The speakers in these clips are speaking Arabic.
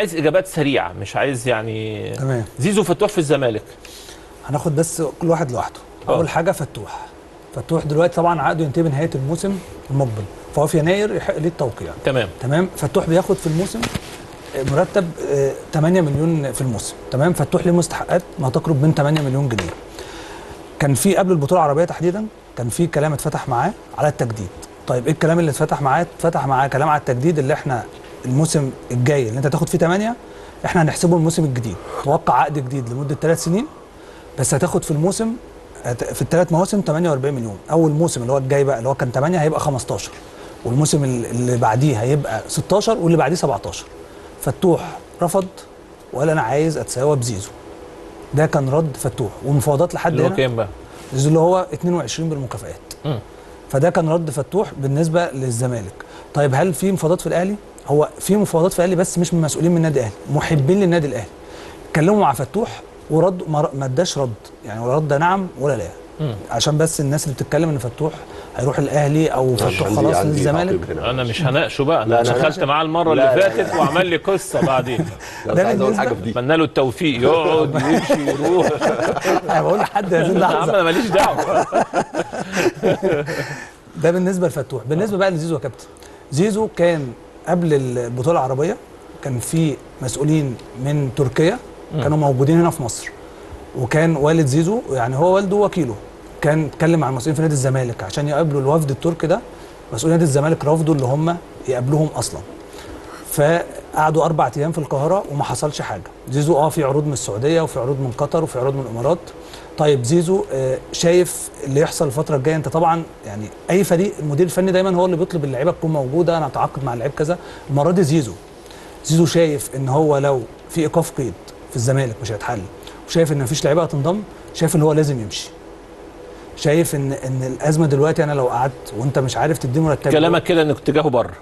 عايز اجابات سريعه، مش عايز يعني. تمام. زيزو فتوح في الزمالك. هناخد بس كل واحد لوحده. اول حاجه فتوح دلوقتي طبعا عقده ينتهي بنهايه الموسم المقبل، فهو في يناير يحق ليه التوقيع. تمام. فتوح بياخد في الموسم مرتب 8 مليون في الموسم. تمام. فتوح ليه مستحقات ما تقرب من 8 مليون جنيه. كان في قبل البطوله العربيه تحديدا كان في كلام اتفتح معاه على التجديد. طيب ايه الكلام اللي اتفتح معاه؟ اتفتح معاه كلام على التجديد، اللي احنا الموسم الجاي اللي انت تاخد فيه 8 احنا هنحسبه الموسم الجديد، توقع عقد جديد لمده 3 سنين، بس هتاخد في الموسم في الثلاث مواسم 48 مليون. اول موسم اللي هو الجاي بقى اللي هو كان 8 هيبقى 15، والموسم اللي بعديه هيبقى 16، واللي بعديه 17. فتوح رفض وقال انا عايز اتساوى بزيزو. ده كان رد فتوح، والمفاوضات لحد اللي هنا هو كام بقى؟ زيزو اللي هو 22 بالمكافآت. فده كان رد فتوح بالنسبه للزمالك. طيب هل في مفاوضات في الاهلي؟ هو في مفاوضات في الاهلي بس مش من مسؤولين من النادي الاهلي، محبين للنادي الاهلي. اتكلموا مع فتوح ورد ما اداش رد، يعني ولا رد نعم ولا لا. عشان بس الناس اللي بتتكلم ان فتوح هيروح الاهلي او فتوح خلاص للزمالك. انا مش هناقشه بقى، انا دخلت معاه المره اللي فاتت وعمل لي قصه بعدين. ده عايز اقول حاجه في دي، اتمنى له التوفيق، يقعد يمشي يروح. انا بقول لحد هذه اللحظه يا عم انا ماليش دعوه. ده بالنسبه لفتوح. بالنسبه بقى لزيزو يا كابتن، زيزو كان قبل البطوله العربيه كان في مسؤولين من تركيا كانوا موجودين هنا في مصر، وكان والد زيزو يعني هو والده وكيله، كان اتكلم مع المسؤولين في نادي الزمالك عشان يقابلوا الوفد التركي ده. مسؤولين نادي الزمالك رفضوا اللي هم يقابلوهم اصلا، فقعدوا 4 ايام في القاهره وما حصلش حاجه. زيزو في عروض من السعوديه وفي عروض من قطر وفي عروض من الامارات. طيب زيزو شايف اللي يحصل الفتره الجايه. انت طبعا يعني اي فريق المدير الفني دايما هو اللي بيطلب اللعيبه تكون موجوده، انا اتعاقد مع اللعيب كذا. المره دي زيزو شايف ان هو لو في ايقاف قيد في الزمالك مش هيتحل، وشايف ان مفيش لعيبه هتنضم، شايف ان هو لازم يمشي. شايف ان الازمه دلوقتي انا لو قعدت وانت مش عارف تدي مرتب. كلامك كده انك اتجاهه بره.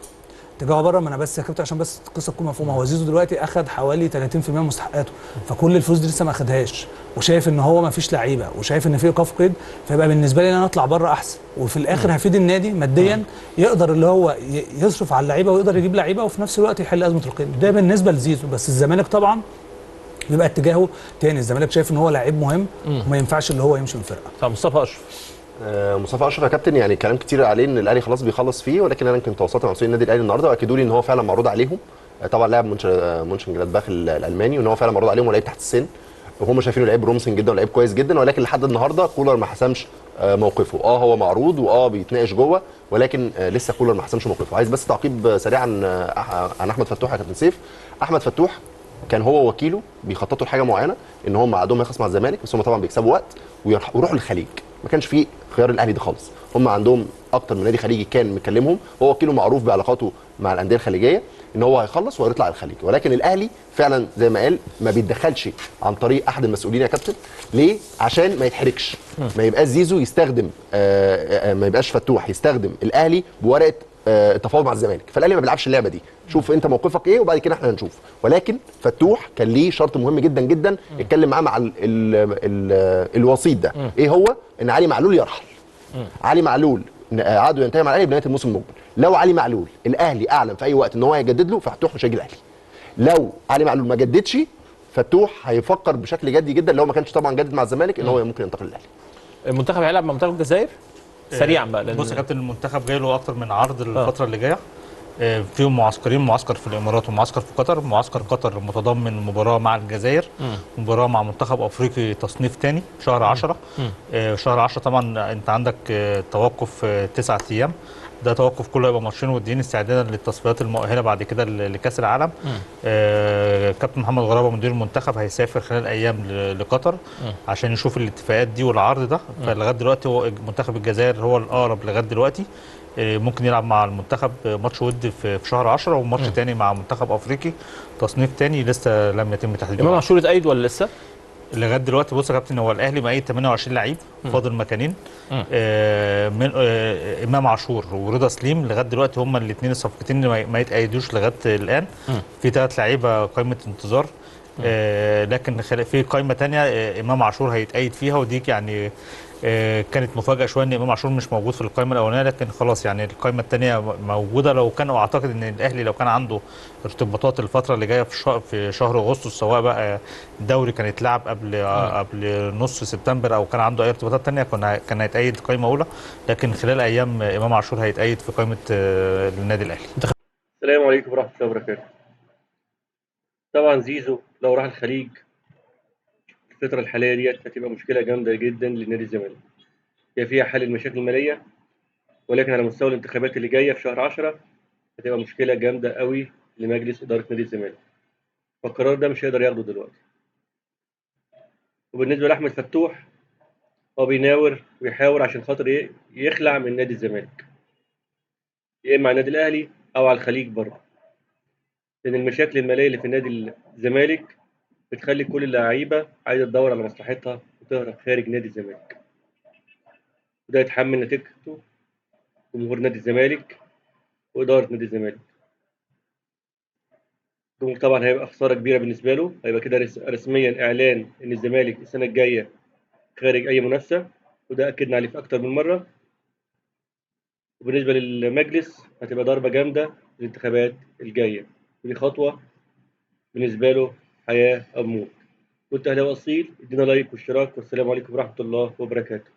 اتجاهه بره. ما انا بس يا كابتن عشان بس القصه تكون مفهومه، هو زيزو دلوقتي اخذ حوالي 30% من مستحقاته، فكل الفلوس دي لسه ما اخدهاش، وشايف ان هو ما فيش لعيبه، وشايف ان في ايقاف قيد، فيبقى بالنسبه لي انا اطلع بره احسن، وفي الاخر هفيد النادي ماديا، يقدر اللي هو يصرف على اللعيبه ويقدر يجيب لعيبه وفي نفس الوقت يحل ازمه القيد. ده بالنسبه لزيزو. بس الزمالك طبعا بيبقى اتجاهه تاني، الزمالك شايف ان هو لعيب مهم وما ينفعش اللي هو يمشي من الفرقه. طب مصطفى اشرف. مصطفى اشرف يا كابتن، يعني كلام كتير عليه ان الاهلي خلاص بيخلص فيه، ولكن انا كنت تواصلت مع مسؤولين النادي الاهلي النهارده واكدوا لي ان هو فعلا معروض عليهم. طبعا لاعب مونشن جلادباخ الالماني، وان هو فعلا معروض عليهم ولاعيب تحت السن، وهم شايفينه لعيب برومسنج جدا ولاعيب كويس جدا، ولكن لحد النهارده كولر ما حسمش موقفه. هو معروض بيتناقش جوه، ولكن لسه كولر ما حسمش موقفه. عايز بس تعقيب سريع عن احمد فتوح يا كابتن سيف. احمد فتوح كان هو وكيله بيخططوا لحاجه معينه، ان هم عندهم يخلص مع الزمالك، بس هم طبعا بيكسبوا وقت ويروحوا للخليج. ما كانش في خيار الاهلي ده خالص، هم عندهم اكتر من نادي خليجي كان مكلمهم، هو وكيله معروف بعلاقاته مع الانديه الخليجيه ان هو هيخلص وهيطلع على الخليج. ولكن الاهلي فعلا زي ما قال ما بيتدخلش عن طريق احد المسؤولين يا كابتن. ليه؟ عشان ما يتحركش، ما يبقاش زيزو يستخدم ما يبقاش فتوح يستخدم الاهلي بورقه التفاوض مع الزمالك. فالاهلي ما بيلعبش اللعبه دي، شوف انت موقفك ايه وبعد كده احنا هنشوف. ولكن فتوح كان ليه شرط مهم جدا جدا اتكلم معاه مع الوسيط ده. ايه هو؟ ان علي معلول يرحل. علي معلول عقده ينتهي مع الاهلي بنهايه الموسم المقبل. لو علي معلول الاهلي اعلن في اي وقت ان هو هيجدد له، ففتوح مش هيجي الاهلي. لو علي معلول ما جددش، فتوح هيفكر بشكل جدي جدا، لو ما كانش طبعا جدد مع الزمالك، ان هو ممكن ينتقل للاهلي. المنتخب هيلعب مع منتخب الجزائر سريعا بقى. بص يا كابتن، المنتخب جاي له اكتر من عرض الفتره اللي جايه، فيهم معسكرين، معسكر في الامارات ومعسكر في قطر. معسكر قطر متضمن مباراه مع الجزائر، مباراه مع منتخب افريقي تصنيف ثاني شهر 10. شهر 10 طبعا انت عندك توقف 9 ايام، ده توقف كله يبقى ماتشين وديين استعدادا للتصفيات المؤهله بعد كده لكاس العالم. كابتن محمد غرابه مدير المنتخب هيسافر خلال ايام لقطر عشان يشوف الاتفاقات دي والعرض ده. فلغايه دلوقتي هو منتخب الجزائر هو الاقرب لغايه دلوقتي، ممكن يلعب مع المنتخب ماتش ود في شهر 10 وماتش تاني مع منتخب افريقي تصنيف تاني لسه لم يتم تحديده. امام عاشور اتأيد ولا لسه؟ لغايه دلوقتي بص يا كابتن، هو الاهلي مقيد 28 لعيب، فاضل مكانين. من امام عاشور ورضا سليم لغايه دلوقتي هم الاثنين الصفقتين اللي ما يتأيدوش لغايه الان. في 3 لعيبه قائمه انتظار، لكن في قائمه ثانيه امام عاشور هيتأيد فيها، ودي يعني كانت مفاجاه شويه ان امام عاشور مش موجود في القائمه الاولانيه، لكن خلاص يعني القائمه الثانيه موجوده. لو كان اعتقد ان الاهلي لو كان عنده ارتباطات الفتره اللي جايه في شهر اغسطس، سواء بقى الدوري كان يتلعب قبل نص سبتمبر او كان عنده اي ارتباطات ثانيه، كان هيتأيد قائمه اولى. لكن خلال ايام امام عاشور هيتأيد في قائمه النادي الاهلي. السلام عليكم ورحمة الله وبركاته. طبعا زيزو لو راح الخليج الفترة الحالية ديت هتبقى مشكلة جامدة جدا لنادي الزمالك. هي فيها حل المشاكل المالية، ولكن على مستوى الانتخابات اللي جاية في شهر 10 هتبقى مشكلة جامدة قوي لمجلس إدارة نادي الزمالك. فالقرار ده مش هيقدر ياخده دلوقتي. وبالنسبة لأحمد فتوح، هو بيناور ويحاور عشان خاطر يخلع من نادي الزمالك، يا إما على النادي الأهلي أو على الخليج برضه. لأن المشاكل المالية اللي في نادي الزمالك بتخلي كل اللعيبة عايزة تدور على مصلحتها وتهرب خارج نادي الزمالك، وده يتحمل نتيجته جمهور نادي الزمالك وإدارة نادي الزمالك. الجمهور طبعا هيبقى خسارة كبيرة بالنسبة له، هيبقى كده رسميا إعلان إن الزمالك السنة الجاية خارج أي منافسة، وده أكدنا عليه في أكتر من مرة. وبالنسبة للمجلس هتبقى ضربة جامدة في الانتخابات الجاية، ودي خطوة بالنسبة له حياة أو موت. كنت أهلاوي أصيل، ادينا لايك واشتراك، والسلام عليكم ورحمة الله وبركاته.